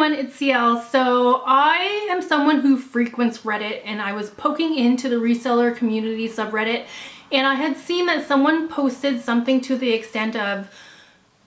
everyone, it's CL. So I am someone who frequents Reddit, and I was poking into the reseller community subreddit, and I had seen that someone posted something to the extent of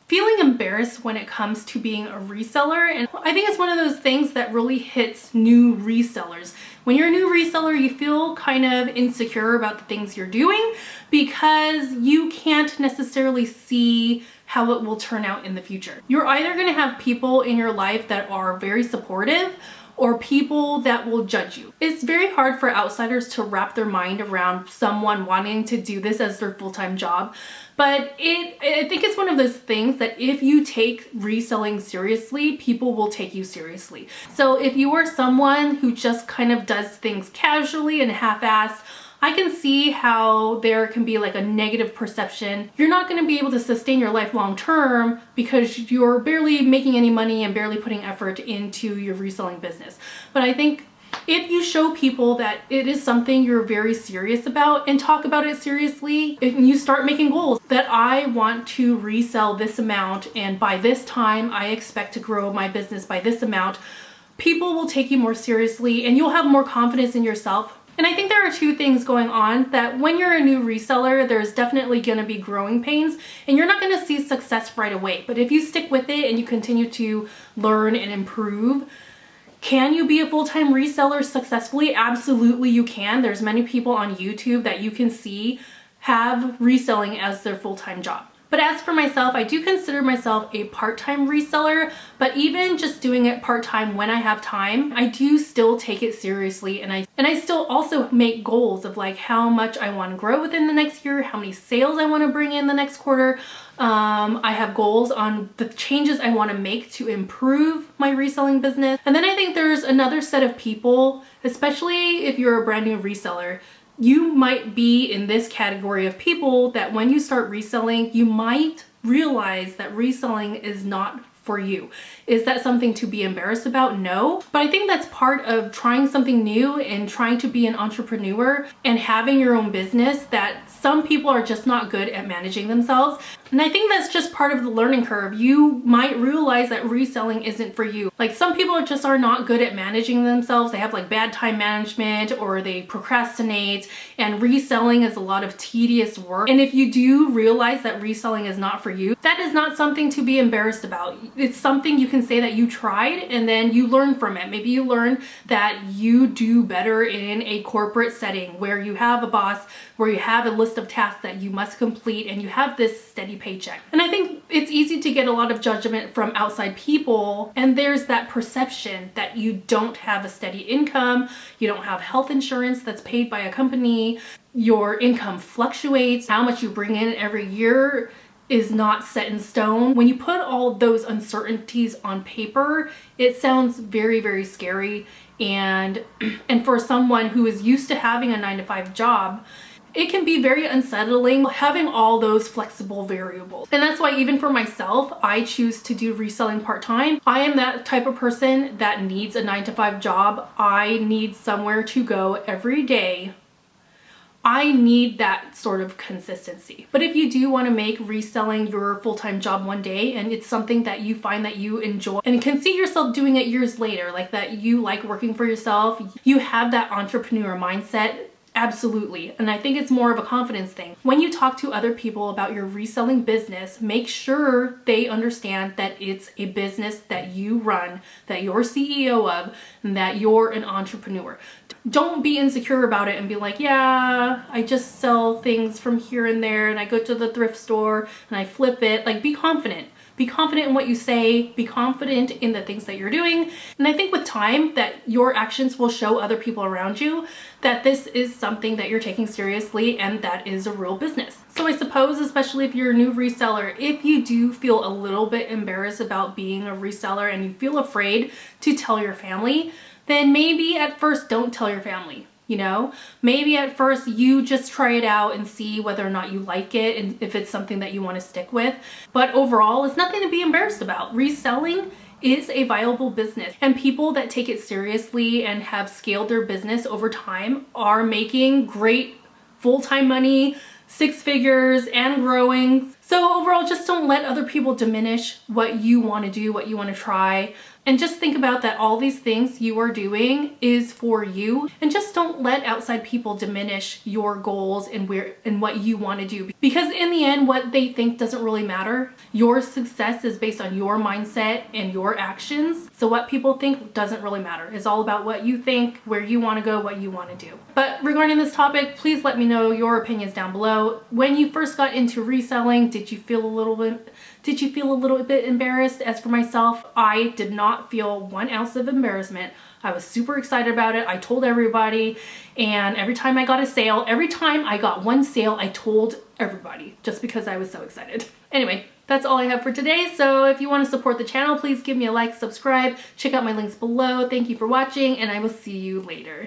feeling embarrassed when it comes to being a reseller. And I think it's one of those things that really hits new resellers. When you're a new reseller, you feel kind of insecure about the things you're doing because you can't necessarily see how it will turn out in the future. You're either going to have people in your life that are very supportive or people that will judge you. It's very hard for outsiders to wrap their mind around someone wanting to do this as their full-time job. But I think it's one of those things that if you take reselling seriously, people will take you seriously. So if you are someone who just kind of does things casually and half-assed, I can see how there can be like a negative perception. You're not going to be able to sustain your life long term because you're barely making any money and barely putting effort into your reselling business. But I think if you show people that it is something you're very serious about and talk about it seriously, and you start making goals that I want to resell this amount and by this time I expect to grow my business by this amount, people will take you more seriously and you'll have more confidence in yourself. And I think there are two things going on, that when you're a new reseller, there's definitely going to be growing pains and you're not going to see success right away. But if you stick with it and you continue to learn and improve, can you be a full-time reseller successfully? Absolutely you can. There's many people on YouTube that you can see have reselling as their full-time job. But as for myself, I do consider myself a part-time reseller, but even just doing it part-time when I have time, I do still take it seriously, and I still also make goals of like how much I want to grow within the next year, how many sales I want to bring in the next quarter. I have goals on the changes I want to make to improve my reselling business. And then I think there's another set of people, especially if you're a brand new reseller, you might be in this category of people that when you start reselling, you might realize that reselling is not for you. Is that something to be embarrassed about? No. But I think that's part of trying something new and trying to be an entrepreneur and having your own business, that some people are just not good at managing themselves. And I think that's just part of the learning curve. You might realize that reselling isn't for you. Like some people are not good at managing themselves. They have like bad time management or they procrastinate, and reselling is a lot of tedious work. And if you do realize that reselling is not for you, that is not something to be embarrassed about. It's something you can say that you tried and then you learn from it. Maybe you learn that you do better in a corporate setting where you have a boss, where you have a list of tasks that you must complete and you have this steady paycheck. And I think it's easy to get a lot of judgment from outside people, and there's that perception that you don't have a steady income, you don't have health insurance that's paid by a company, your income fluctuates, how much you bring in every year is not set in stone. When you put all those uncertainties on paper, it sounds very, very scary. And for someone who is used to having a 9-to-5 job, it can be very unsettling having all those flexible variables. And that's why even for myself, I choose to do reselling part-time. I am that type of person that needs a 9-to-5 job. I need somewhere to go every day. I need that sort of consistency. But if you do want to make reselling your full-time job one day and it's something that you find that you enjoy and can see yourself doing it years later, like that you like working for yourself, you have that entrepreneur mindset, absolutely. And I think it's more of a confidence thing. When you talk to other people about your reselling business, make sure they understand that it's a business that you run, that you're CEO of, and that you're an entrepreneur. Don't be insecure about it and be like, yeah, I just sell things from here and there and I go to the thrift store and I flip it. Like, be confident. Be confident in what you say, be confident in the things that you're doing. And I think with time that your actions will show other people around you that this is something that you're taking seriously and that is a real business. So I suppose, especially if you're a new reseller, if you do feel a little bit embarrassed about being a reseller and you feel afraid to tell your family, then maybe at first don't tell your family. You know, maybe at first you just try it out and see whether or not you like it and if it's something that you want to stick with. But overall, it's nothing to be embarrassed about. Reselling is a viable business, and people that take it seriously and have scaled their business over time are making great full-time money, 6 figures and growing. So overall, just don't let other people diminish what you want to do, what you want to try. And just think about that all these things you are doing is for you. And just don't let outside people diminish your goals and what you want to do. Because in the end, what they think doesn't really matter. Your success is based on your mindset and your actions. So what people think doesn't really matter. It's all about what you think, where you want to go, what you want to do. But regarding this topic, please let me know your opinions down below. When you first got into reselling, did you feel a little bit embarrassed? As for myself, I did not feel 1 ounce of embarrassment. I was super excited about it. I told everybody, and every time I got a sale, every time I got one sale, I told everybody just because I was so excited. Anyway, that's all I have for today. So if you want to support the channel, please give me a like, subscribe, check out my links below. Thank you for watching, and I will see you later.